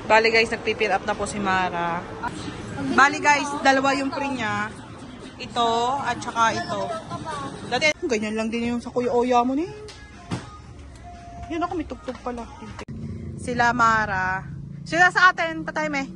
Bali guys, nagpipill up na po si Mara. Bali guys, dalawa yung pre niya. Ito at saka ito. Dati, ganyan lang din yung sa Kuya Oya mo ni. Yun ako, may tugtog pala. Sila Mara. Sila sa atin, patay me.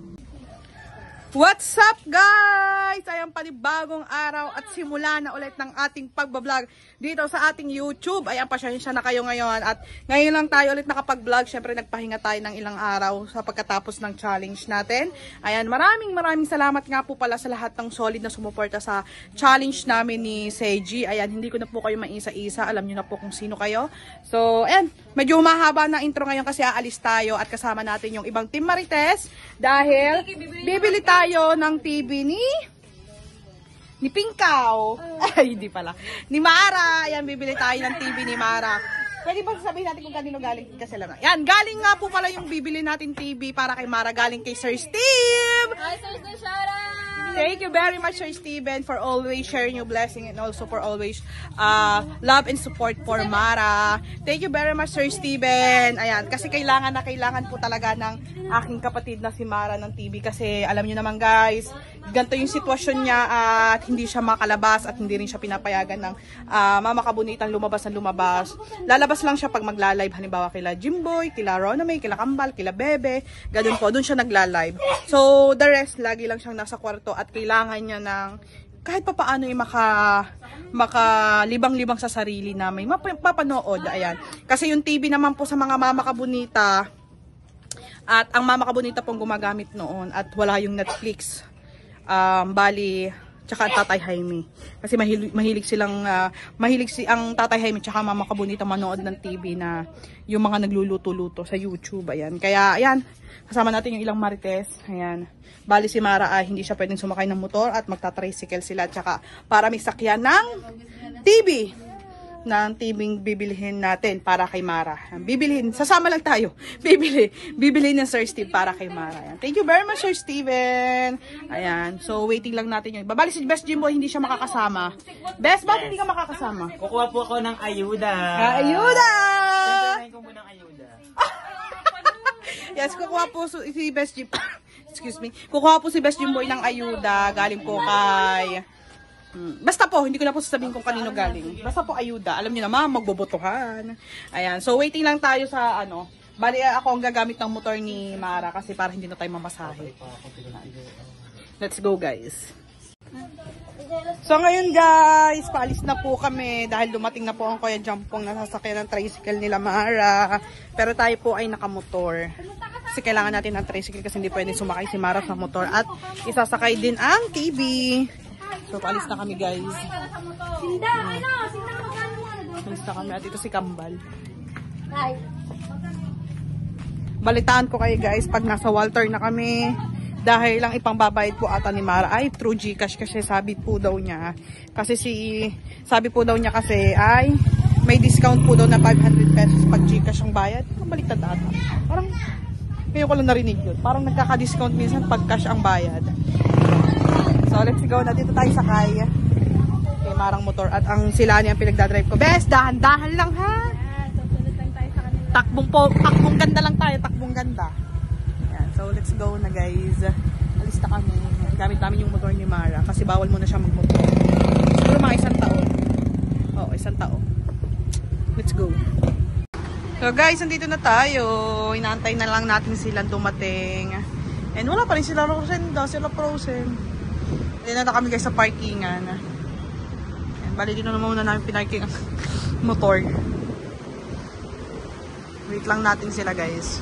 What's up guys? Ayan, panibagong araw at simula na ulit ng ating pagbablog dito sa ating YouTube. Ayan, pasensya na kayo ngayon at ngayon lang tayo ulit nakapag-vlog. Syempre nagpahinga tayo ng ilang araw sa pagkatapos ng challenge natin. Ayan, maraming salamat nga po pala sa lahat ng solid na sumuporta sa challenge namin ni Seiji. Ayan, hindi ko na po kayo maisa-isa. Alam nyo na po kung sino kayo. So, ayan, medyo mahaba na intro ngayon kasi aalis tayo at kasama natin yung ibang Team Marites dahil bibili tayo ng TV ni Pinkaw. Ay, hindi pala. Ni Mara. Ayan, bibili tayo ng TV ni Mara. Pwede ba sabihin natin kung kanino galing kasi lang. Yan, galing nga po pala yung bibili natin TV para kay Mara. Galing kay Sir Steve. Hi, Sir Steve, shout out! Thank you very much, Sir Steven, for always sharing your blessing and also for always love and support for Mara. Thank you very much, Sir Steven. Ayan, kasi kailangan po talaga ng aking kapatid na si Mara ng TV kasi alam niyo naman guys, ganito yung sitwasyon niya at hindi siya makalabas at hindi rin siya pinapayagan ng Mama Kabunitang lumabas. Lalabas lang siya pag magla-live, halimbawa kila Jimboy, kila Ronamay, kila Kambal, kila Bebe, ganun po, dun siya nagla-live. So, the rest, lagi lang siyang nasa kwarto at kailangan niya ng kahit pa paano yung makalibang-libang sa sarili na may mapapanood. Ayan. Kasi yung TV naman po sa mga Mama Kabunita at ang Mama Kabunita pong gumagamit noon at wala yung Netflix. Bali, tsaka Tatay Jaime. Kasi mahilig ang Tatay Jaime tsaka Mama Kabunita manood ng TV na yung mga nagluluto-luto sa YouTube. Ayan. Kaya, ayan, kasama natin yung ilang Marites. Ayan. Bali si Mara ay hindi siya pwedeng sumakay ng motor at magta-tricycle sila. Tsaka para may sakyan ng TV. Ng TV bibilihin natin para kay Mara. Bibilihin, sasama lang tayo. Bibilihin ng Sir Steve para kay Mara. Ayan. Thank you very much, Sir Steven. Ayan. So, waiting lang natin yun. Babali si Best Jimbo, hindi siya makakasama. Best, bakit hindi ka makakasama? Kukuha po ako ng ayuda. Ayuda! Siyempre, ko po ng ayuda. Yes, kukuha po si Best Jimbo. Excuse me. Kukuha po si Best Jimbo ng ayuda. Galing po kay... Basta po, hindi ko na po sasabihin kung kanino galing. Basta po ayuda. Alam niyo naman, magbobotohan. Ayan. So, waiting lang tayo sa ano. Bali, ako ang gagamit ng motor ni Mara kasi para hindi na tayo mamasahe. Let's go, guys. So, ngayon, guys, paalis na po kami dahil dumating na po ang Kuya Jampong na sasakyan ng tricycle nila Mara. Pero tayo po ay nakamotor. Kasi kailangan natin ng tricycle kasi hindi pwede sumakay si Mara sa motor. At isasakay din ang TV. So, paalis na kami, guys. Paalis na kami. At ito si Kambal. Balitaan ko kayo, guys, pag nasa Walter na kami. Dahil lang ipang babayad po ata ni Mara ay through GCash kasi sabi po daw niya. Kasi sabi po daw niya kasi ay may discount po daw na 500 pesos pag GCash ang bayad. Baliktad ata. Parang, ngayon ko lang narinig yun. Parang nagkaka-discount minsan pag cash ang bayad. So, let's go na. Dito tayo sakay. Kay Marang motor. At ang sila niya ang pinagdadrive ko. Bes, dahan-dahan lang ha. Takbong ganda lang tayo. Takbong ganda. Ayan, so, let's go na guys. Alis na kami. Gamit namin yung motor ni Mara. Kasi bawal muna siya magmotor. Siguro mga isang taon. Oo, isang taon. Let's go. So guys, nandito na tayo. Inaantay na lang natin silang dumating. And wala pa rin sila Rosenda, sila Frozen. Dito na kami guys sa parkingan. And bali dito naman muna namin pinarking ang motor. Wait lang natin sila guys.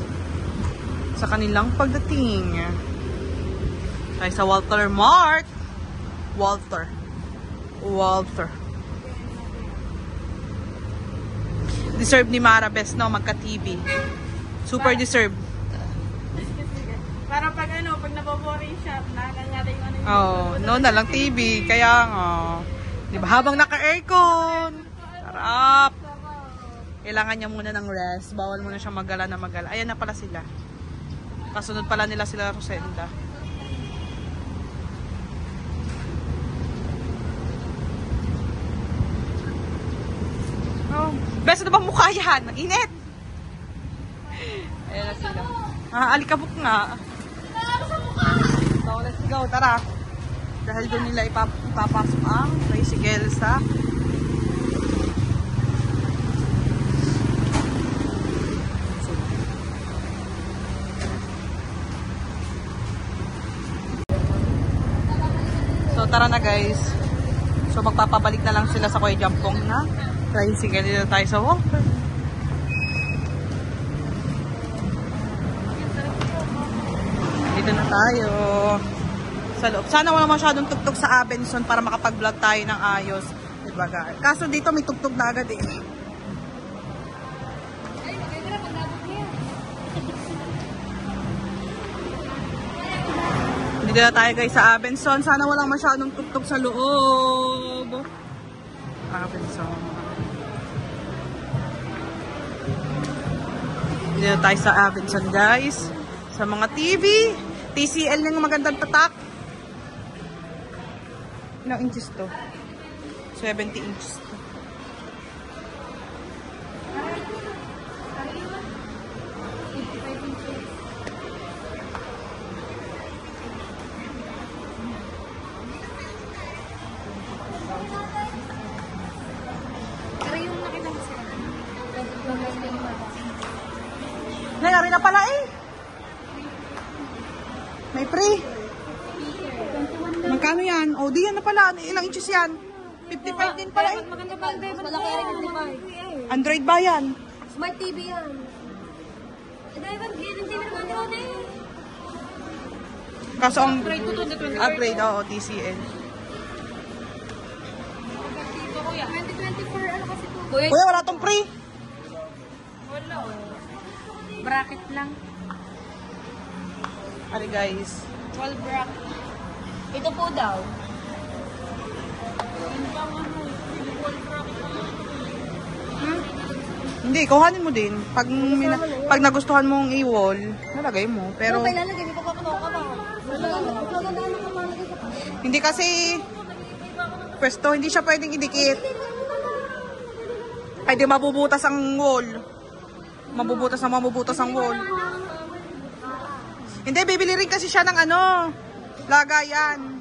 Sa kanilang pagdating. Tayo sa Walter Mart. Walter. Deserve ni Mara best no, magka-TV. Super deserve. Para pag naboboring siya, nakakanyari yung ano yung... Oh, no na lang TV. Kaya nga. Diba, habang naka-aircon. Sarap. Kailangan niya muna ng rest. Bawal muna siya magala na magala. Ayan na pala sila. Kasunod pala nila sila Rosenda. Oh, best na bang mukha yan? Init! Ayan na sila. Alikabok nga. So, let's go. Tara. Dahil doon nila ipapasok ang tricycle sa So, tara na guys. So, magpapabalik na lang sila sa Kuya Jampong na tricycle. Dito tayo sa walker. Dito na tayo sa loob. Sana wala masyadong tugtog sa Abenson para makapag-vlog tayo ng ayos. Diba guys? Kaso dito may tugtog na agad eh. Dito na tayo guys sa Abenson. Sana walang masyadong tugtog sa loob. Abenson. Dito na tayo sa Abenson guys. Sa mga TV. TCL ng magandang tatak. Ilang inches to? 70 inches to. Nangyari na pala eh. May free. Magkano yan? O, di yan na pala. Ilang inches yan? 55 din pala eh. Maganda ba? Malaki rin 55. Android ba yan? Smart TV yan. Hindi naman naman eh. Kaso ang upgrade, oo, TCL. 2024, ano kasi ito? Kuya, wala tong free. Wala. Bracket lang. Ari guys. 12 bracket. Ito po daw. Hindi, kuhanin mo din. Pag nagustuhan mong i-wall, nalagay mo. Pero, Ano lalagay? Hindi ko pa ka ba? Magandaan na kapalagay sa hindi kasi, pwesto, hindi siya pwedeng idikit. Ay, di mabubutas ang wall. Mabubutas ang wall. Hindi, bibili rin kasi siya ng ano, lagayan.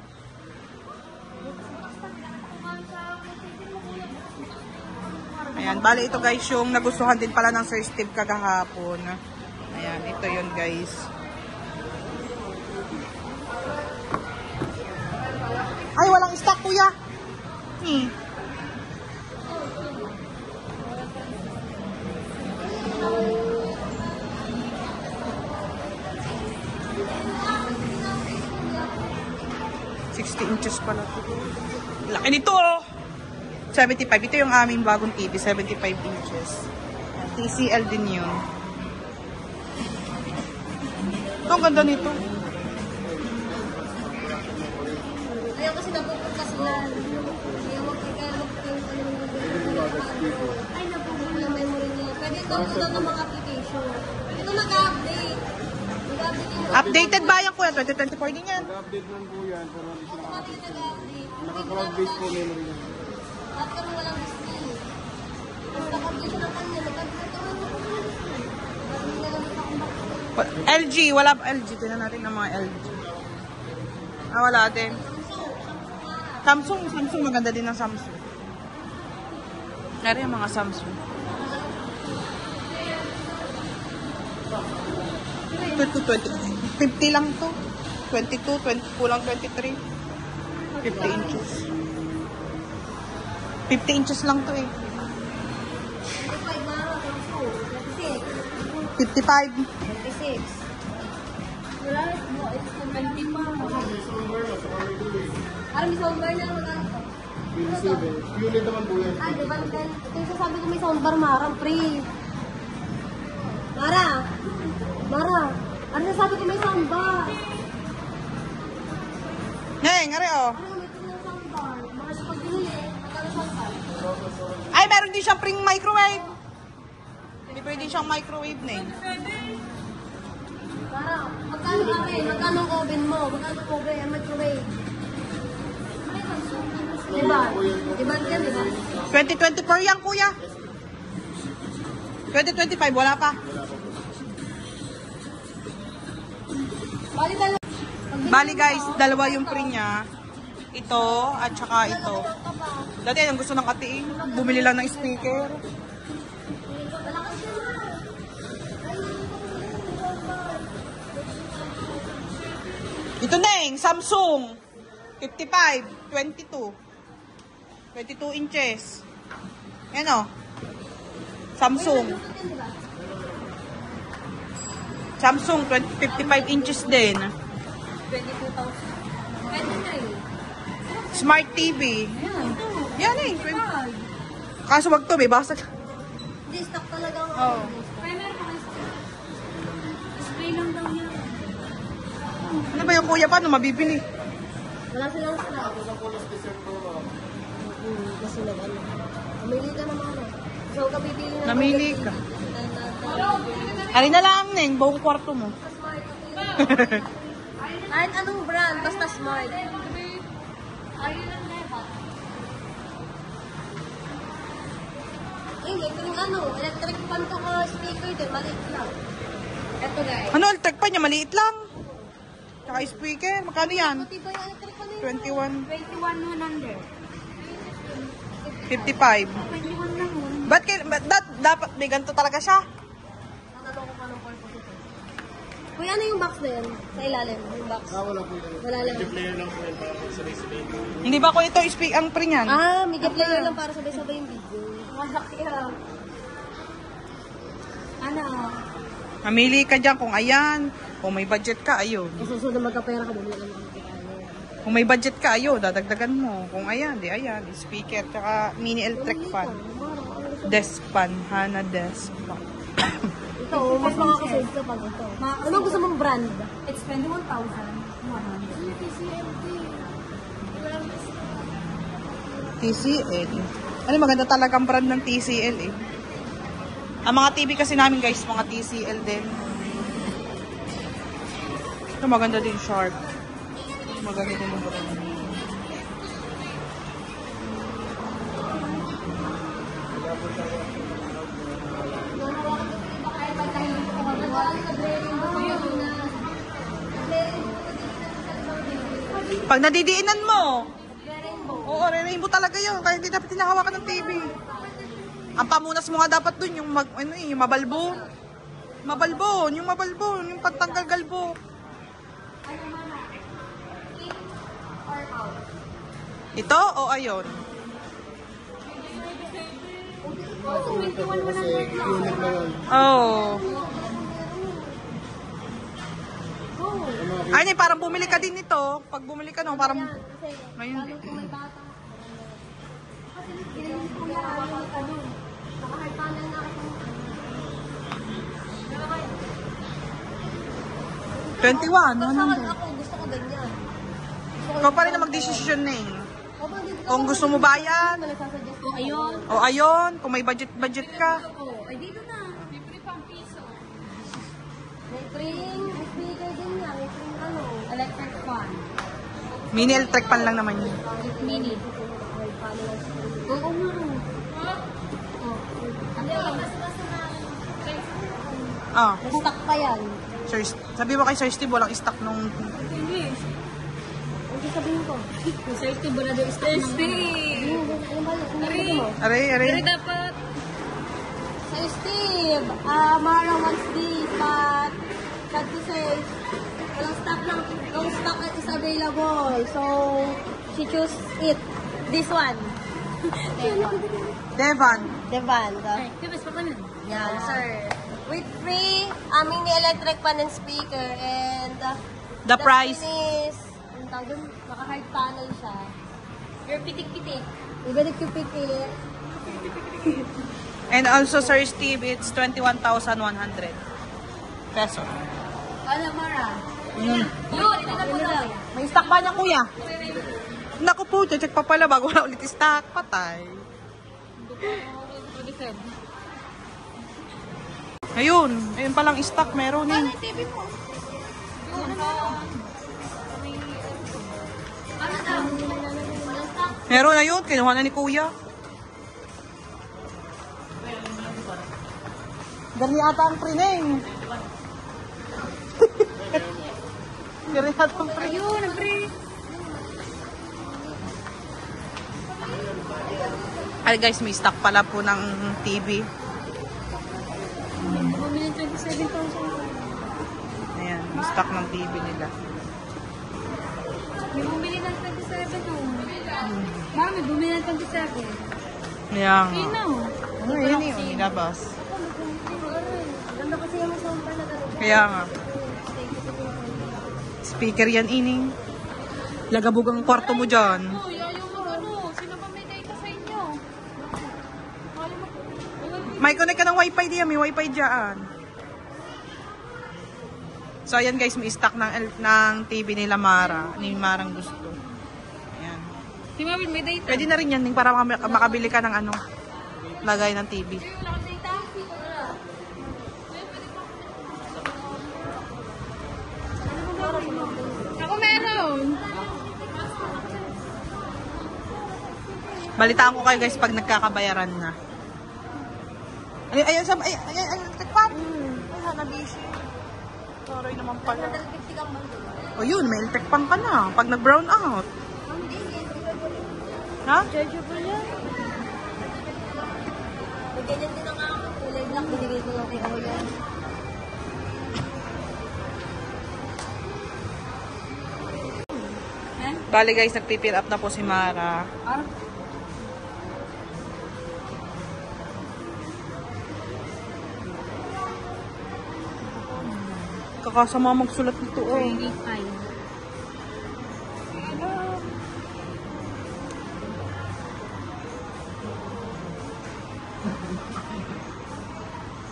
Ayan, bali ito guys yung nagustuhan din pala ng Sir Steve kagahapon. Ayan, ito yun guys. Ay, walang stock kuya. Hmm. Inches pala ito. Laki nito oh! 75. Ito yung aming bagong TV. 75 inches. TCL din yun. Ito, ang ganda nito. Ayaw kasi napupunta sila. Ayaw ay, napupunta yung memory niya. Pwede ito po daw ng mga application. Ito mag-update. Updated ba yan kuya? 2024 din yan. Update lang po yan, pero Automatic na nag-update. naka-cloud base po memory yan. At kami walang display. Mas naka-update na kanya. LG. Wala pa LG. Tingnan natin ang mga LG. Ah, wala din. Samsung. Samsung. Maganda din ang Samsung. Nari ang mga Samsung. 50 lang to. 22, 20, kulang 23. 50 inches. 50 inches lang to eh. 55. 26. Wala rin mo. It's 20 pa. Parang may soundbar na magkano. Unit naman po yan. Ay, diba? Ito yung sasabi ko may soundbar, Marang, free. Mara! Ano sasabi ko may soundbar? Ngayon, ngari oh. Ano may tingnan soundbar? Mga sa pag-binili, magkano soundbar? Ay, meron din siyang pring microwave. Hindi pwede siyang microwave na eh. Mara, magkano oven? Magkano ang oven mo? Magkano ang oven? Ang microwave? Diba? Diba yan, diba? 2024 yan, kuya. 2025, wala pa. Bali guys, dalawa yung pre niya. Ito at saka ito. Dati ang gusto ng katiin, bumili lang ng speaker. Ito na Samsung 55, 22. 22 inches. Yan o. Samsung. Samsung 55 inches din. 22,000. Pwede na eh. Smart TV. Yan eh. Kaso wag to, may basag. Hindi, stock talaga ang Oo. Primer ko spray lang daw niya. Ano ba yung kuya? Paano mabibili? Wala silang stock. Kasi ano. Namili ka naman ano. So, kapipili na. Namili ka. Ari na lang, Neng. Buong kwarto mo. Kahit anong brand, basta smart. Electric fan to ko speaker din, maliit lang. Eto guys. Ano, electric pa niya? Maliit lang. Tsaka speaker. Magkano yan? Pati ba yung electric fan yun? 21. 21,100. 55. 21 lang yun. Ba't dapat may ganito talaga siya? Tatanong ko pa ng purpose ito. Kuya, ano yung box na yun? Sa ilalim, yung box. Wala po yan. Wala lang. Player lang po yan para sabay-sabay. Hindi ba ko ito ang pre niyan? Ah, may player lang para sabay-sabay yung video. Malaki ah. Ano? Mamili ka dyan kung ayan. Kung may budget ka, ayun. Susunod na magkapera ka, bumili lang ng Kung may budget ka, ayun. Dadagdagan mo. Kung ayan, di ayan. Speaker, tsaka mini electric fan. Desk fan. Hana desk fan. Ito, mas makakasave ka pag ito. Anong gusto mong brand? It's 21,100. TCL. Ano, maganda talagang brand ng TCL eh. Ang mga TV kasi namin guys, mga TCL din. Ito maganda din, Sharp. Maganda din yung brand. Pag nadidiinan mo, oo, rainbow talaga yun. Kaya hindi dapat hinahawakan ng TV. Ang pamunas mo nga dapat dun, yung, yung mabalbon. Mabalbon, yung pantanggal galbo. Ito o ayun? Kasi unit na yun. Oh. Ay, parang bumili ka din nito. Pag bumili ka no, parang... Ngayon din. Kung may bata. Kasi iniisip ko yung ano. Naka-hard panel na ako. 21, ano? Ako, gusto ko ganyan. Ikaw pa rin na mag-desisyon na eh. Kung gusto mo ba yan? O, ayun. O ayun, kung may budget ka. O, ay dito na. May free pang piso. May free speaker din yan. May free ano. Electric fan. Mini electric pan lang naman yun. Mini. Oo nga. Ah, Stock pa yan. Sir, sabi mo kay Sir Steve, walang stock nung... Ano sabihin ko? Sir Steve, wala daw stock. Sir Steve! Ano ba yun? Aray. dapat. Sir Steve, Mara wants this, but sad to say, walang stock lang. No stock is available. So, she choose it. This one. Devan. The band. Yan, sir. With free mini electric pan and speaker and The price. is, ang tawag dun, naka-hard panel siya. Your pitik-pitik. Yung pitik-pitik. And also, Sir Steve, it's 21,100 peso. Ano, Mara? Mm. Yun, ito na. May stock ba niya, kuya? Naku po, check pa pala bago na ulit stock. Patay. Ayun palang stock meron eh. TV mo. Ano daw? Walang stock. Meron na yun, kinuha na ni kuya. Dali ata ang prineng. Kirinatang free. Ayun, free. Ay guys, may stock pala po ng TV. Bumili 27,000. Ayan, may stock ng TV nila. May bumili ng 27 oh. Mami, bumili ng 27. Kaya nga. Sino? Ano yun yung nilabas? Ganda kasi yung sound pa na gano'n. Kaya nga. Speaker yan, ining. Lagabog ang kwarto mo dyan. Uy, ayaw mo ano? Sino ba may data sa inyo? May connect ka ng wifi diyan. May wifi dyan. So, ayan guys, may stock ng TV nila Mara. Ni Marang gusto. Ayan. Si Mami, may data. Pwede na rin yan, Ning, para makabili ka ng ano, lagay ng TV. Wala kang data? Ako meron. Balitaan ko kayo guys pag nagkakabayaran na. Ay, tekpan. Ay, sana busy. Sorry naman pala. O yun, may tekpan ka na pag nag-brown out. Ha? Jojo pa yan. May ganyan din ang ako. Kulay black, binigay ko lang kay Oya. Bali guys, nagpipill up na po si Mara. Kakasama magsulat nito oh. 25.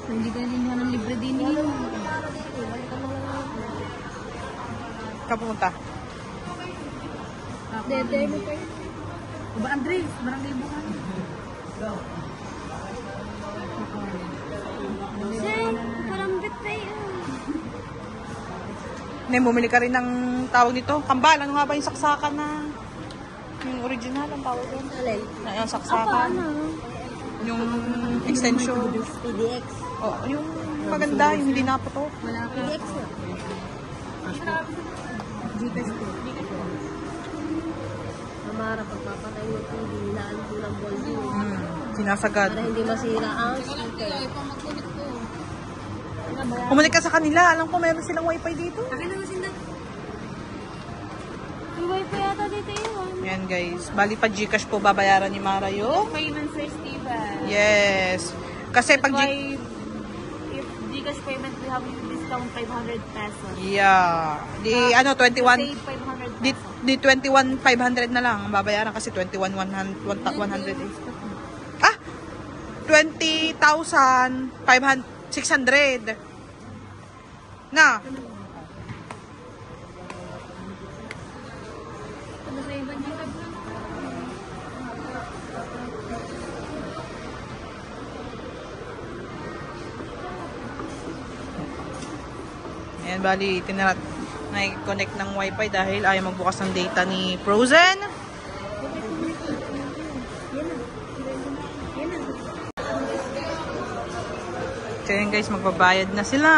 Hindi ka rin ng libre din yun. Kapunta. Dede mo pa yun. Ba, Andres, barangay mo ka. Sir, parang bitay yun. Hindi, bumili ka rin ng tawag nito. Kambal, ano nga ba yung saksakan na? Yung original, ang tawag doon. Alay. Na yung saksakan. Yung extension. PDX. Oh, yung maganda, yung hindi naputo. Wala PDX na. Gcash ko. Mamara, pagpapatay mo TV, hinaan ko ng volume. Sinasagad. Para hindi masira ang speaker. Kumunik ka sa kanila. Alam ko meron silang wifi dito. Akin na masinda. May wifi yata dito yun. Yan guys. Bali pa Gcash po babayaran ni Mara yung. Payment for Steven. Yes. Kasi pag If Gcash payment, we have discount 500 pesos. Yeah. Di ano, 21. Save 500 Di, pesos. di 21,500 na lang ang babayaran kasi 21,100 eh. Ah! 20,600. Na. Ano sa ibang Gcash lang? Ayan, bali, na-connect ng wifi dahil ayaw magbukas ng data ni Frozen. So yun guys, magbabayad na sila.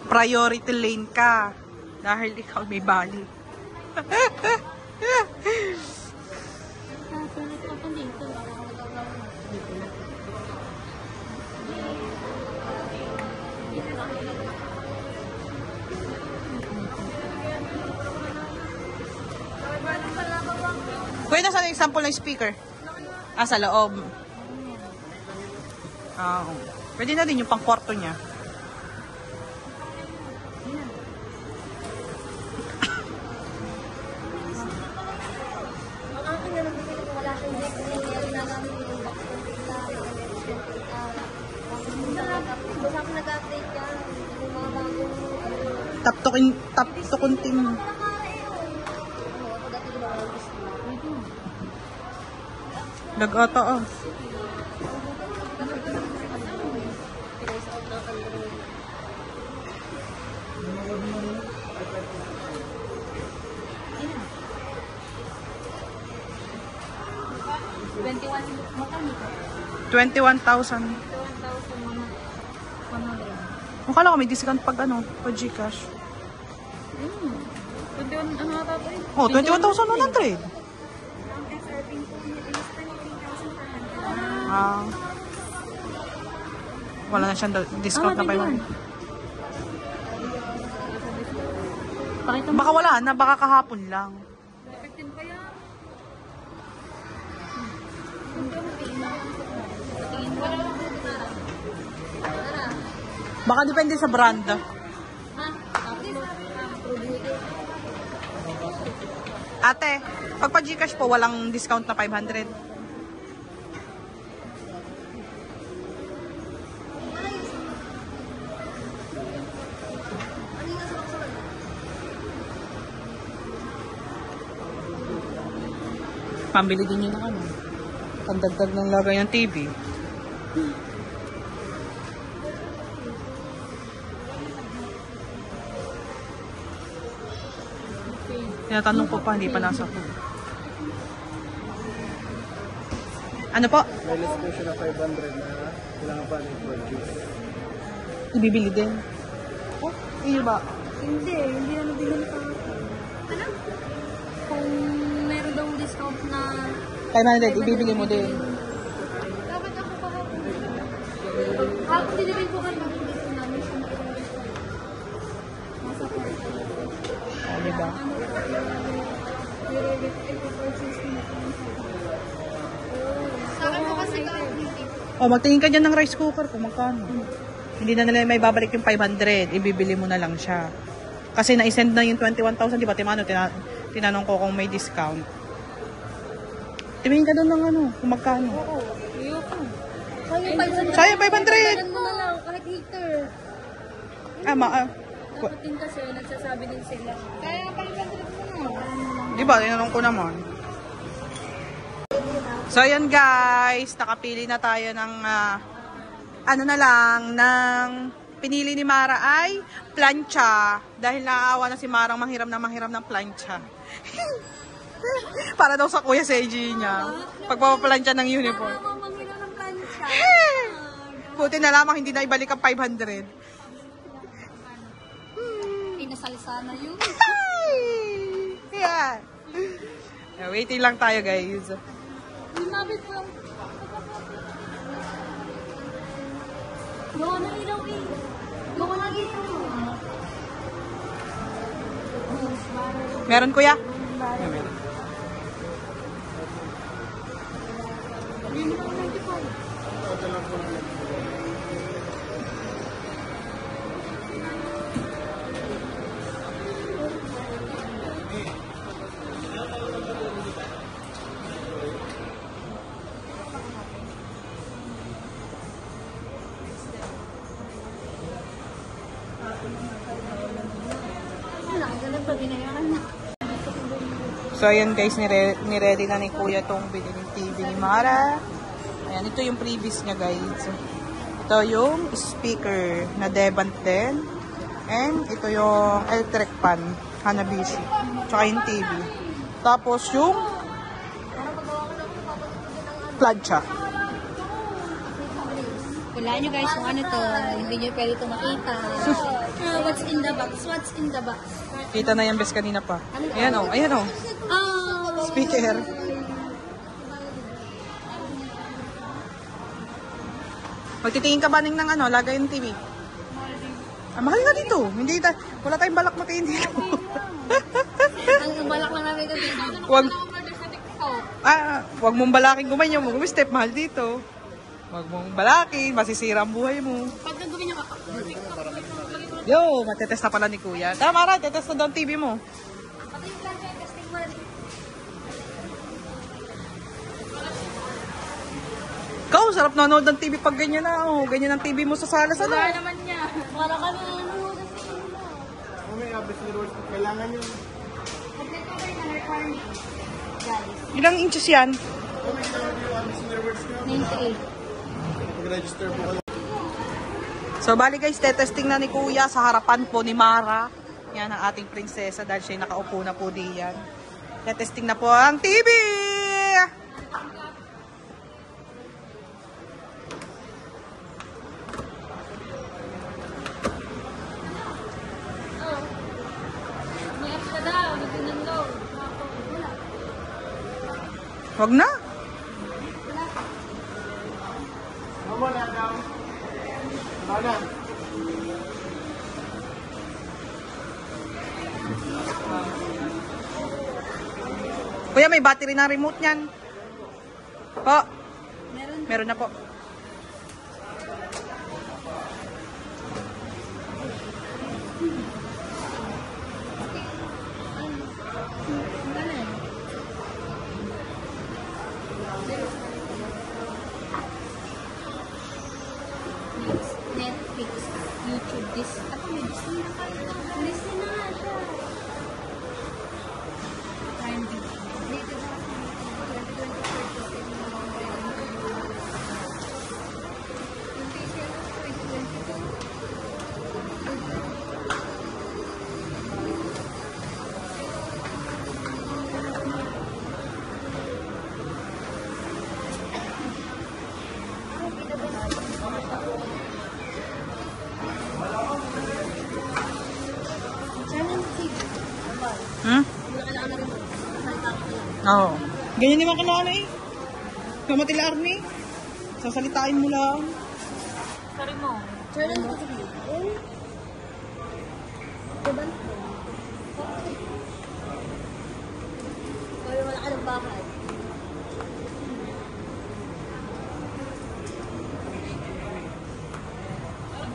Priority lane ka dahil ikaw may bali. Kuya, nasaan yung example ng speaker? Ah, sa loob. Ah, pwede na din yung pang-kwarto niya. Ang akin na lang din kung wala siyang deck na nangyari na namin yung box computer. Tapos ako nag-update ka. Yung mga bagong Tap to continue. Lag-ata ah. $21,000. 21,000. 100. Akala ko may discount pag ano, pag Gcash. 21, ano ata ito eh? Oh, 21,100. Ah. Wala na siyang discount na 500. Pakita mo. Baka wala na, baka kahapon lang. 15 kaya? Baka depende sa brand. Ate, pag pa Gcash po, walang discount na 500. Pambili din yun ng ano. Pandagdag ng lagay ng TV. Tinatanong ko pa, hindi pa nasa ko. Ano po? May list po siya na 500 na kailangan pa i-purchase. Ibibili din. Oh, iyo ba? Hindi na nabigyan pa. Ano? Kung meron daw discount na 500, ibibili mo din. dapat ako pa hapon. Hapon din rin po kayo gusto namin siya nasa portal. Oh, diba? Sa akin po kasi Oh, magtingin ka dyan ng rice cooker kung magkano. Hindi na nila may babalik yung 500. Ibibili mo na lang siya. Kasi na-send na yung 21,000, di ba? Tinanong ko kung may discount. Tingin ka doon ng ano, kung magkano. ayoko. Kaya Sayang 500! mo na lang, kahit heater. Dapat din kasi, nagsasabi din sila. Kaya 500 mo na. Di ba? Tinanong ko naman. So, ayan guys. Nakapili na tayo ng, ano na lang, ng pinili ni Mara ay plancha. Dahil naaawa na si Marang manghiram ng plancha. Para daw sa kuya sa AG niya. Pagpapaplancha ng uniform. Mamamangila ng plancha. Buti na lamang hindi na ibalik ang 500. Pinasalisa na yun. Yeah. Waiting lang tayo guys. Lumabit po yung... Gawa ng ilaw eh. Gawa ng ilaw. Meron kuya? Wala, ganun pa binayaran na. So, ayan guys, niready na ni Kuya tong biniling TV ni Mara. Ayan, ito yung previous niya guys. Ito yung speaker na Devant din. And ito yung electric fan, Hanabishi. Tsaka yung TV. Tapos yung plancha. Wala nyo guys kung ano to. Hindi nyo pwede ito makita. What's in the box? What's in the box? Kita na yan bes kanina pa. Ayan o, ayan o. Oh! Speaker. Magtitingin ka ba ng ano, lagay ng TV? Ah, mahal nga dito. Hindi wala tayong balak matiin dito. Ang balak lang namin kasi. Wag mong balakin gumayon mo. Step mahal dito. Wag mong balakin, masisira ang buhay mo. Pag gagawin nyo ka, Yo, matetest na pala ni Kuya. Tama Mara, tetest na daw ang TV mo. pati yung plancha yung testing mo na din. Ikaw, sarap nanonood ng TV pag ganyan na. Oh, ganyan ang TV mo sa sala. Ano? Wala naman niya. Wala kami ano. Kung may abis ni Lord, kailangan yun. Complete ko rin na requirement. Guys, Ilang inches yan? Kung may kailangan yung abis ni Lord, 98. pag-register po kayo. So, bali guys, tetesting na ni Kuya sa harapan po ni Mara. Yan ang ating prinsesa dahil siya nakaupo na po diyan. Tetesting na po ang TV! Wag na. Mama na daw. Mana? Kuya, may battery na remote niyan. Po. Meron. Meron na po. Netflix, YouTube, this. Ako may Disney na kayo. Disney na nga siya. Prime Video. Dito na. 2022. Hmm? Wala kailangan na rin mo. Salita ko lang. Oo. Ganyan naman ka na ano eh. Kamatila Arnie. Sasalitain mo lang. Sorry mo. Jordan ko sa video. Diba? Pero wala ka ng bakal.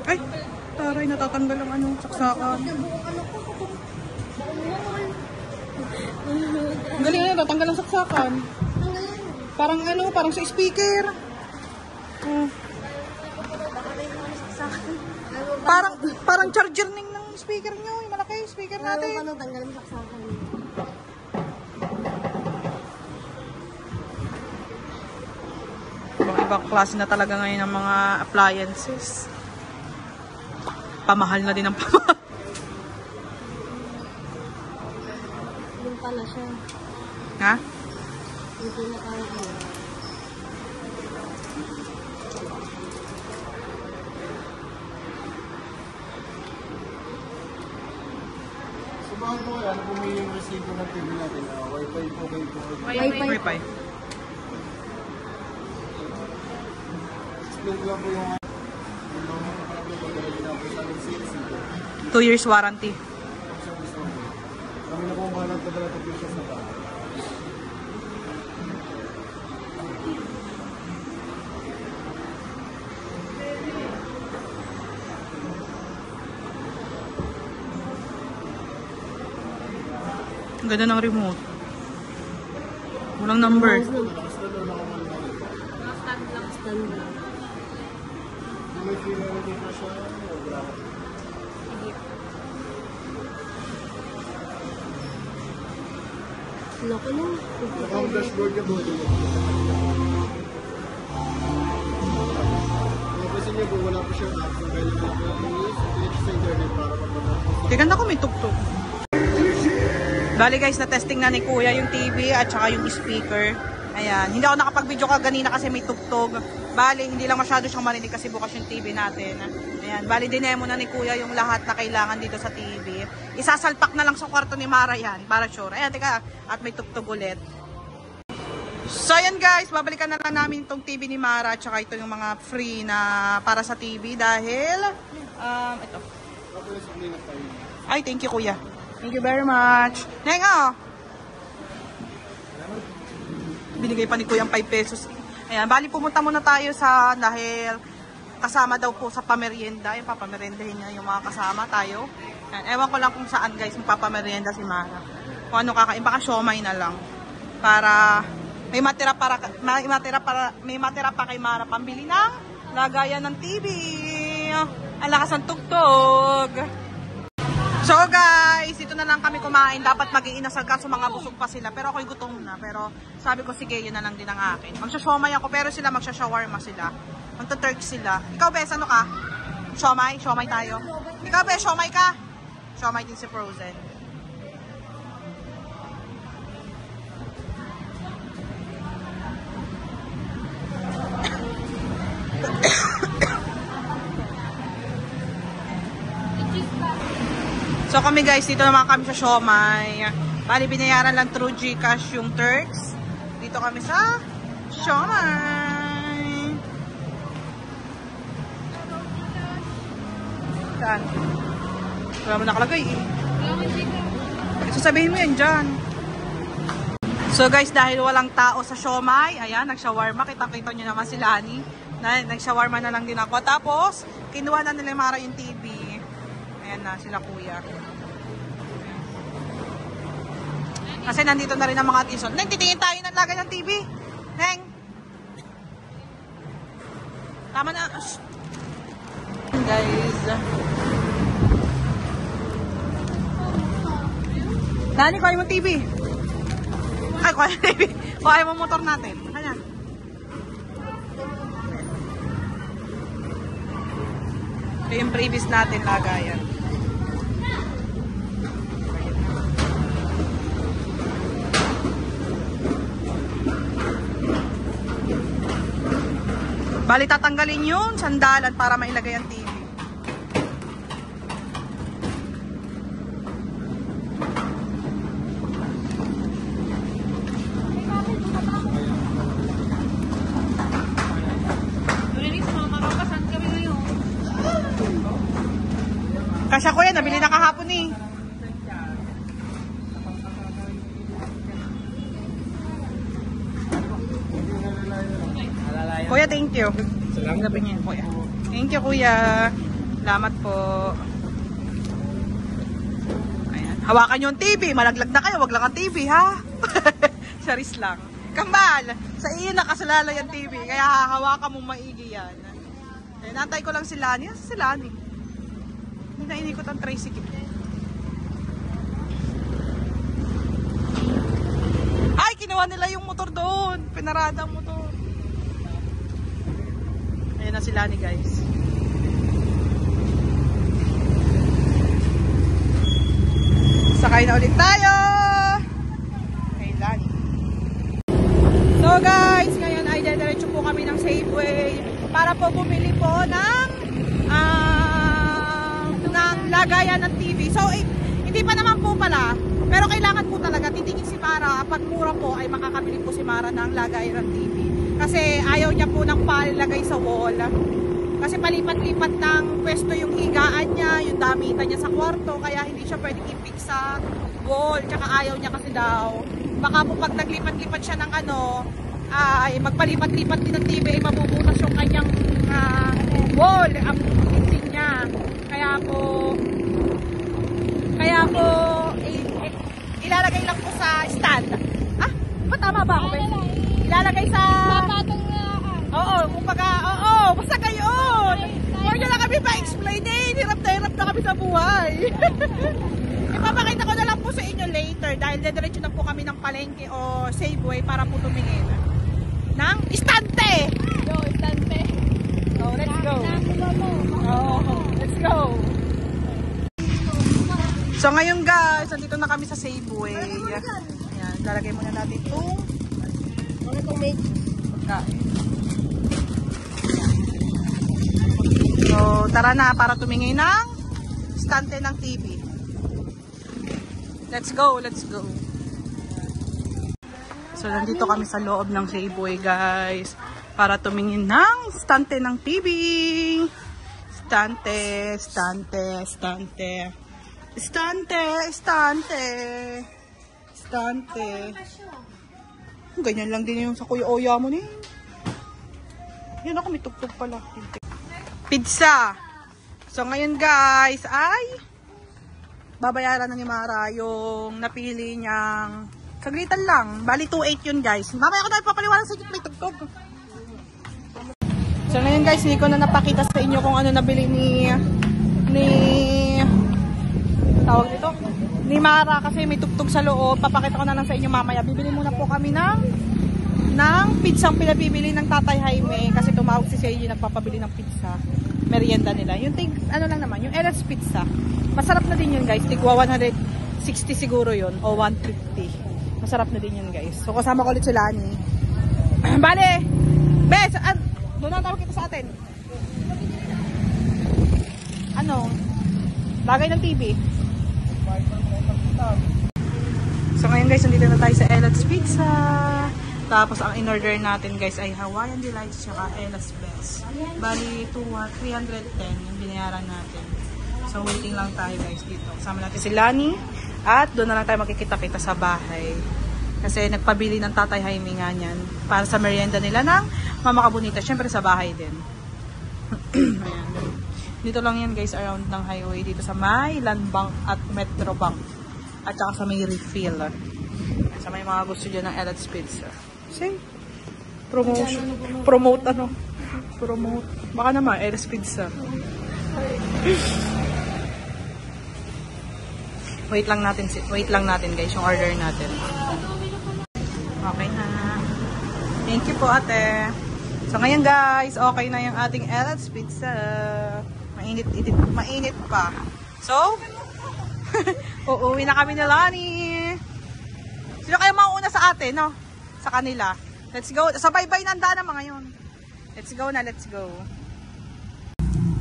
Ay, taray, natatanggal ang ano, saksakan. Nabuo ka na ko. Ang galing na, natatanggal ang saksakan. Ang galing. Parang ano, parang sa speaker. Baka may mga sa akin. Parang charger ng speaker nyo, yung malaki speaker natin. Paano tanggalin sa akin? Ibang klase na talaga ngayon ng mga appliances. Pamahal na din ang pamahal. Yung pala siya. Ha? Yung pinaka-ano. Subahan po kaya, ano po may yung resibo ng TV natin? Wi-Fi po kayo po. Wi-Fi. Explain ko lang po yung mga kapatid na po sa amin sales. 2 years warranty. Kami na po ang bahalang padala ito po siya sa bahay. Ang ganda ng remote. Walang number. Stand lang. May finality na siya. Wala. Loko lang. Ang dashboard niya po. Kasi niya po, wala po siyang apps. Ang kailangan po i-switch sa internet para mapunta. Tignan ako, may tugtog. Bali guys, na-testing na ni Kuya yung TV at saka yung speaker. Ayan. Hindi ako nakapag-video kaganina kasi may tugtog. Bali, hindi lang masyado siyang marinig kasi bukas yung TV natin. Ayan. Bali, dinemo na ni Kuya yung lahat na kailangan dito sa TV. Isasalpak na lang sa kwarto ni Mara yan, para sure. Ayan, teka. At may tugtog ulit. So, ayan guys. Babalikan na lang namin itong TV ni Mara at saka ito yung mga free na para sa TV dahil, ito. Ay, thank you Kuya. Thank you very much. Neng, oh. Binigay pa ni Kuya ang 5 pesos. Ayan, bali pumunta muna tayo sa, dahil kasama daw po sa pamerienda. Ayan, papameriendahin niya yung mga kasama tayo. Ayan, ewan ko lang kung saan guys magpapamerienda si Mara. Kung ano kakain, baka siomay na lang. Para may matira pa kay Mara pambili ng lagayan ng TV. Ang lakas ng tugtog. So guys, ito na lang kami kumain. Dapat mag-iinasal kaso mga busog pa sila. Pero ako'y gutom na. Pero sabi ko, sige, yun na lang din ang akin. Magsha-siomay ako, pero sila magsha-shawarma sila. Magta-turk sila. Ikaw, Bes, ano ka? Siomay? Siomay tayo. Ikaw, Bes, siomay ka? Siomay din si Frozen. So kami guys, dito naman kami sa siomay. Bali, binayaran lang through GCash yung Turks. Nandito kami sa Siomai. Saan? Wala mo nakalagay eh. Sasabihin mo yan dyan. So guys, dahil walang tao sa Siomai, ayan, nag-shawarma. Kita-kita nyo naman si Lani. Nag-shawarma na lang din ako. Tapos, kinuha na nila Mara yung TV. Ayan na, sila kuya. Kasi nandito na rin ang mga tison. Neng, titingin tayo ng lagay ng TV. Neng. Tama na. Guys. Nani, kuha mo TV. Ay, kuha mo TV. Kuha mo motor natin. Ayan. Ito yung previous natin lagayan. Bali, tatanggalin yung sandalan para mailagay ang TV. Kasya ko yan, nabili na kahapon eh. Kuya, thank you. Salamat niya, kuya. Thank you, kuya. Salamat po. Ayan. Hawakan yung TV. Malaglag na kayo. Wag lang ang TV, ha? Charis lang. Kambal! Sa iyo nakasalala yung TV. Kaya hawakan mong maigi yan. Ayan, nantay ko lang si Lani. Si Lani. Hindi na inikot ang tricycle. Ay, kinuha nila yung motor doon. Pinarada ang motor. Ayan na si Lani, guys. Sakay na ulit tayo. Kay Lani. So guys, ngayon ay diretso po kami ng Safeway para po bumili po ng lagayan ng TV. So, hindi pa naman po pala. Pero kailangan po talaga titingin si Mara. Pag mura po ay makakabili po si Mara ng lagayan ng TV. Kasi ayaw niya po ng palagay sa wall. Kasi palipat-lipat ng pwesto yung higaan niya, yung damitan niya sa kwarto. Kaya hindi siya pwedeng i-fix sa wall. Tsaka ayaw niya kasi daw. Baka po pag naglipat-lipat siya ng ay magpalipat-lipat din ng TV, ay mabubutas yung kanyang wall. Ang fixing niya. Kaya po ilalagay lang po sa stand. Ah, ba tama ba ako? Ilalagay sa Patong na ako. Oo, kumbaga, basta kayo. Huwag nyo lang kami pa-explain eh. Hirap na kami sa buhay. Ipapakita ko na lang po sa inyo later dahil dediretso na po kami ng palengke o Safeway para po tumingin ng istante. Go, istante. So, let's go. Let's go. So ngayon guys, nandito na kami sa Safeway. Ayan, lalagay muna natin itong pagkain. So tara na para tumingin ng istante ng TV. Let's go, let's go. So nandito kami sa loob ng Safeway guys para tumingin ng istante ng TV. Istante. Ganyan lang din yung sa Kuya Oya mo ni. Yan ako, may tugtog pala. Pizza. So ngayon guys ay babayaran na ni Mara yung napili niyang saglitan lang. Bali 2.8 yun guys. Mamaya ko na ipapaliwanag sa inyo, may tugtog. So ngayon guys, hindi ko na napakita sa inyo kung ano nabili ni tawag dito ni Mara kasi may tugtog sa loob. Papakita ko na lang sa inyo mamaya. Bibili muna po kami ng pizza ang pinabibili ng Tatay Jaime kasi tumawag si Seiji nagpapabili ng pizza. Merienda nila. Yung ano lang naman, yung LS pizza. Masarap na din yun guys. Tigwa 160 siguro yun o 150. Masarap na din yun guys. So kasama ko ulit si Lani. Bale, Bes, doon na tawag kita sa atin. Ano? Lagay ng TV. So ngayon guys, nandito na tayo sa Elat's Pizza. Tapos ang in-order natin guys ay Hawaiian Delights tsaka Ella's Best. Bali 310 yung binayaran natin. So waiting lang tayo guys dito. Kasama natin si Lani at doon na lang tayo makikita-kita sa bahay. Kasi nagpabili ng Tatay Jaime nga niyan para sa merienda nila ng Mama Kabunita. Syempre sa bahay din. Ayan. Dito lang yan guys around ng highway. Dito sa may Land Bank at Metro Bank. At saka sa may refill. Sa may mga gusto dyan ng Ella's Pizza. See? Promotion. Promote ano? Promote. Baka naman, Ella's Pizza. Wait lang natin guys, yung order natin. Okay na. Thank you po ate. So ngayon guys, okay na yung ating Ella's Pizza. Mainit pa. So, uuwi na kami ni Lani. Sino kayo mauna sa atin, no? Sa kanila. Let's go. Sabay-bay nanda na mga yun. Let's go na, let's go.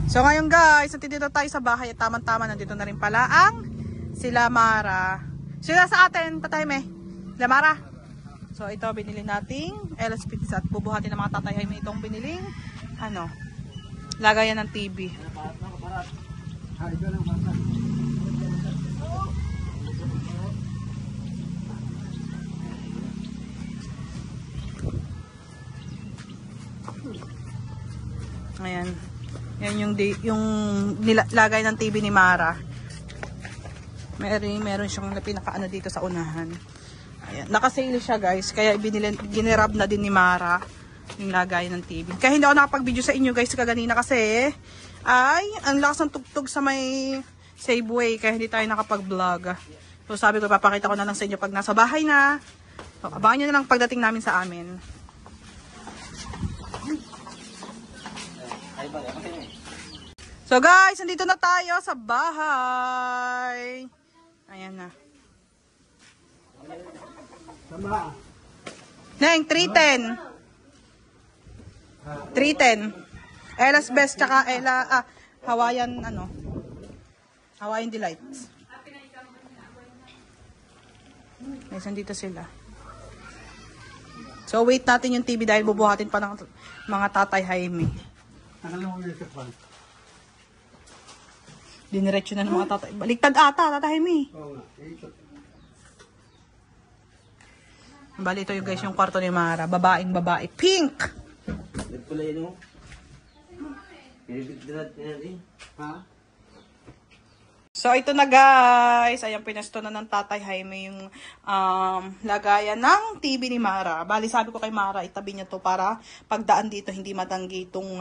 So ngayon guys, nandito tayo sa bahay at tamang-tama nandito na rin pala ang sila Mara. Sila sa atin, Tatay Jaime. Sila Mara. So ito binili nating Ella's Pizza at bubuhatin ng mga Tatay Jaime itong biniling ano, lagayan ng TV. Ayan. Yan yung nilagay ng TV ni Mara. Meron siyang pinaka-ano dito sa unahan. Ayan. Naka-sale siya guys. Kaya ginirab na din ni Mara yung lagay ng TV. Kaya hindi ako nakapag-video sa inyo guys kaganina kasi ay ang lakas ng tugtog sa may Safeway. Kaya hindi tayo nakapag-vlog. So sabi ko papakita ko na lang sa inyo pag nasa bahay na. So, abangan nyo na lang pagdating namin sa amin. So guys, nandito na tayo sa bahay. Ayan na. Neng, 310. 310. Ella's Best tsaka Hawaiian Hawaiian Delights. Guys, nandito sila. So wait natin yung TV dahil bubuhatin pa ng mga Tatay Jaime. Diniretso na ng mga tatay. Baliktad ata, Tatay Jaime. Bali, ito yung guys, yung kwarto ni Mara. Babaeng babae. Pink! So, ito na guys. Ayan, pinasto na ng Tatay Jaime yung lagayan ng TV ni Mara. Bali, sabi ko kay Mara, itabi niya to para pagdaan dito, hindi matanggi itong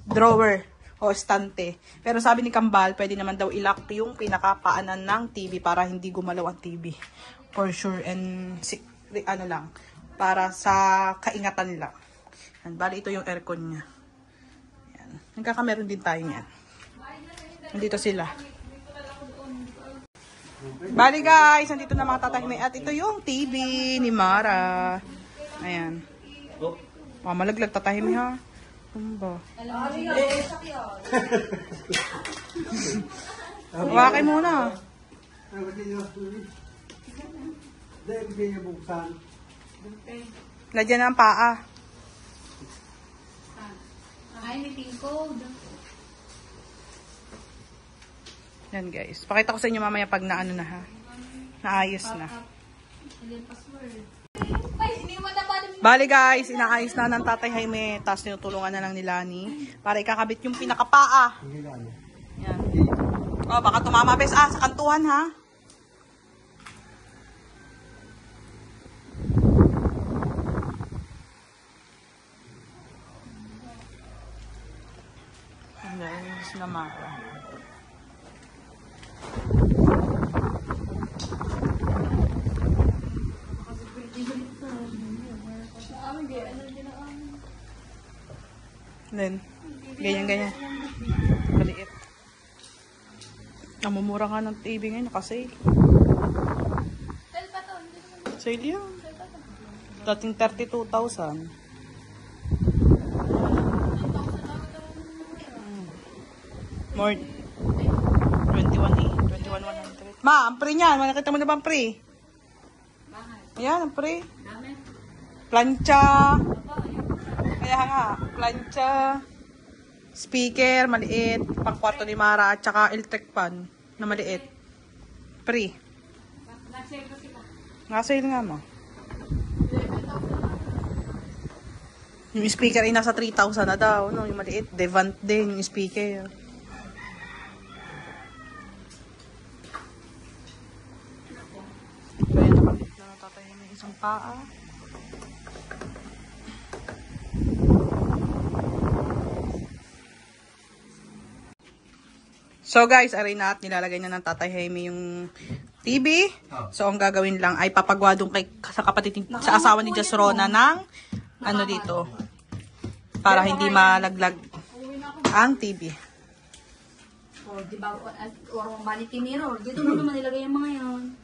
drawer o estante. Pero sabi ni Kambal, pwede naman daw ilock yung pinakapaanan ng TV para hindi gumalaw ang TV. For sure. And ano lang, para sa kaingatan lang. Yan, bali ito yung aircon niya. Yan. Nagkakameron din tayo niyan. Nandito sila. Bali guys, nandito na mga Tatay Jaime. At ito yung TV ni Mara. Ayan. Malaglag Tatay Jaime ha. Kumba. Wakay muna. Lagyan ng paa. Ay, may pin code. Yan guys. Pakita ko sa inyo mamaya pag naano na ha. Naayos na. Bali guys, inaayos na ng Tatay Jaime. Tapos tinutulungan na lang ni Lani para ikakabit yung pinakapaa. Yan. Oh, baka tumama bes sa kantuhan ha. Ayan, sila Mara. Then, ganyan-ganyan. Maliit. Namumura nga ng TV ngayon, nakasale. Sale yan. Dating 32,000. More. 21,100. Ma, ang pre niyan. Nakita mo na ba ang pre? Ayan, pre. Plancha. Kaya nga, plancha. Speaker, maliit. Pang kwarto ni Mara. At saka electric fan na maliit. Pre. Nasa nga mo. Yung speaker ay nasa 3,000 na daw. No? Yung maliit. Devant din yung speaker. Kaya nakapit na natatayo ng isang paa. So guys, aray na at nilalagay na ng Tatay Jaime yung TV. So ang gagawin lang ay papagwadong kay sa kapatid sa asawa ni Jess Rona ng ano dito para hindi malaglag ang TV. Oh, di ba? Or vanity mirror. Dito mo naman nilagay yung mga yan.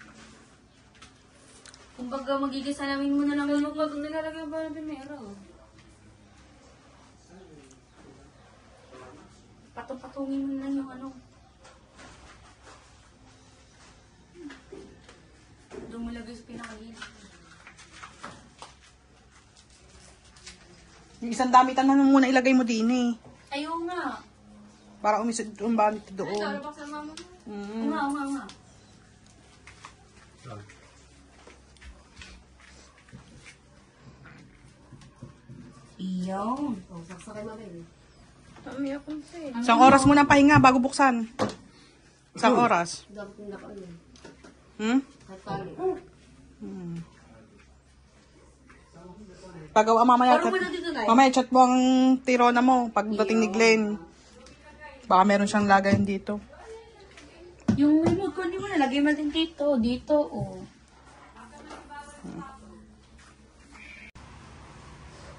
Kung baga magiging salamin mo na lang yung pag nilalagay yung vanity mirror. Patong-patungin mo lang yung ano. Doon mo lagay sa pinakagilid. Yung isang damitan mo muna ilagay mo din eh. Ayaw nga. Para umisod yung banit doon. Ito, bakit sa mama mo? Nga. Iyon. Saksakay mo rin. Isang oras muna pahinga bago buksan. Isang oras. Pagawa mamaya. Mamaya chat mo ang tirona mo pagdating ni Glenn. Baka meron siyang lagayan dito. Yung remote ko, hindi mo nalagay mo din dito. Dito, oh.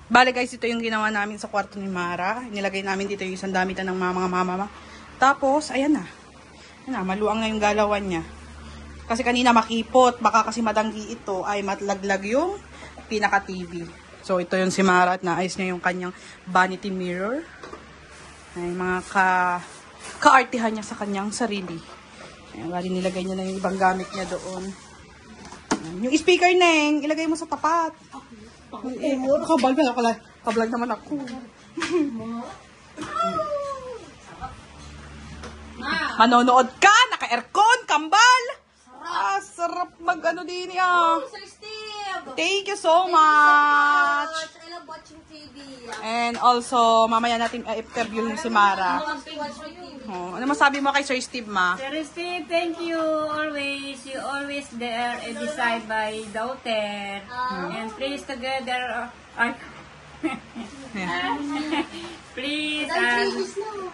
Bale guys, ito yung ginawa namin sa kwarto ni Mara. Nilagay namin dito yung isang damitan ng mga mama. Tapos, ayan na. Ayan na, maluang na yung galawan niya. Kasi kanina makipot. Baka kasi madanggi ito ay matlaglag yung pinaka-TV. So, ito yung si Mara at naayos niya yung kanyang vanity mirror. Ay, mga ka-artihan niya sa kanyang sarili. Ayan, bali nilagay niya na yung ibang gamit niya doon. Ayan, yung speaker, Neng, ilagay mo sa tapat. Kablag naman ako. Manonood ka, naka-aircon, kambal. Sarap mag-ano din yan. Sir Steve! Thank you so much. I love watching TV. And also, mamaya natin interview si Mara. Watch my TV. Oh, ano masabi mo kay Sir Steve, ma? Sir Steve, thank you always. You always there and beside my daughter. And please together. Please.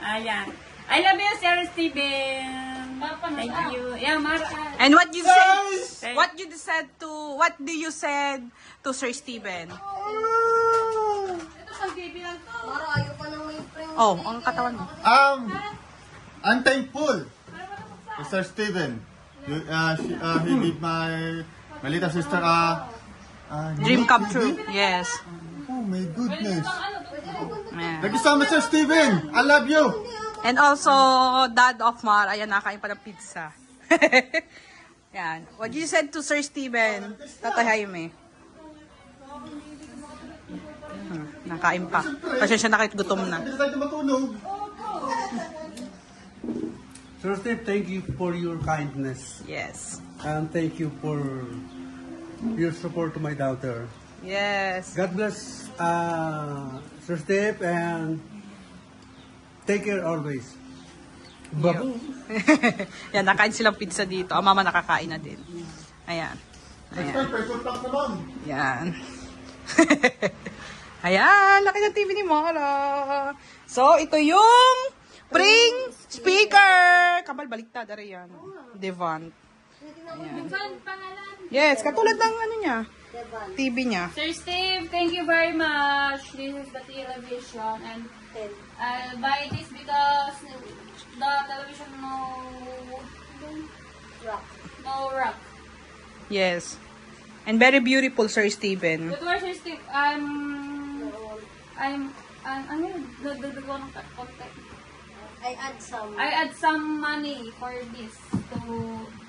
Ayan. I love you, Sir Steven. Thank you. Yeah, Mara. And what you said? What do you said to Sir Steven? Mara, ayaw pa nang may pring. Oh, ang katawan mo. I'm thankful to Sir Steven. He gave my little sister Dream come true. Yes. Oh my goodness. Yeah. Thank you so much, Sir Steven. I love you. And also, Dad of Mar, ayan, nakain pa ng pizza. Yan. What you said to Sir Steven? Tatay Jaime. Nakain pa. Kasi siya nakit gutom na. Hindi tayo matulog. Sir Steve, thank you for your kindness. Yes. And thank you for your support to my daughter. Yes. God bless Sir Steve and take care always. Babu. Yan, nakain silang pizza dito. Ang mama nakakain na din. Ayan. Ayan. Yan. Ayan, laki ng TV ni Mara. So, ito yung spring speaker. Kabal, baliktad. Ari yan. Devant. Ayan. Yes, katulad ng ano niya. TV niya. Sir Steve, thank you very much. This is the television and I'll buy this because the television no rock. Yes. And very beautiful, Sir Steven. But where Sir Steve, ano yun? The contact. I add some. I add some money for this. to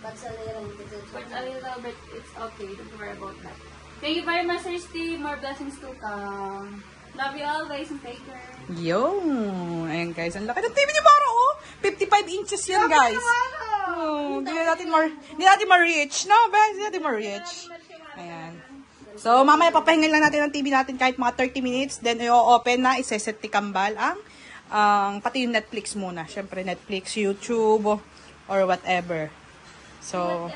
But sa layering dito. put a little bit. It's okay. Don't worry about that. Thank you very much, Sir Steve. More blessings to come. Love you always and take care. Yo! Ayan guys, ang laki ng TV ni Mara, oh! 55 inches yan, guys. Oh, hindi natin ma-reach. No, guys, hindi natin ma-reach. Ayan. So, mamaya papahingal lang natin ang TV natin kahit mga 30 minutes. Then, i-open na, iseset ni Kambal ang pati yung Netflix muna. Siyempre, Netflix, YouTube, or whatever. So,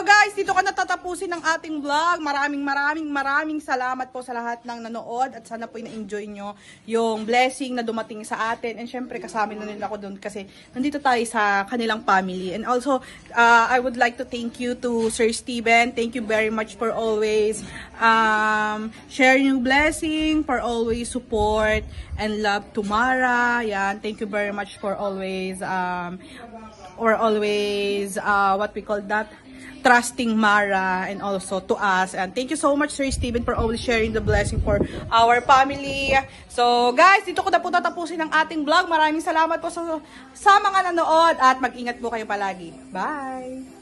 guys, dito ka natatapusin ng ating vlog. Maraming salamat po sa lahat ng nanood at sana po na-enjoy nyo yung blessing na dumating sa atin. And syempre, kasama na nila ako doon kasi nandito tayo sa kanilang family. And also, I would like to thank you to Sir Steven. Thank you very much for always sharing yung blessing, for always support and love to Mara. Yan, thank you very much for always what we call that, trusting Mara and also to us. And thank you so much, Sir Steven, for always sharing the blessing for our family. So guys, dito ko na po tatapusin ang ating vlog. Maraming salamat po sa mga nanood at mag-ingat po kayo palagi. Bye!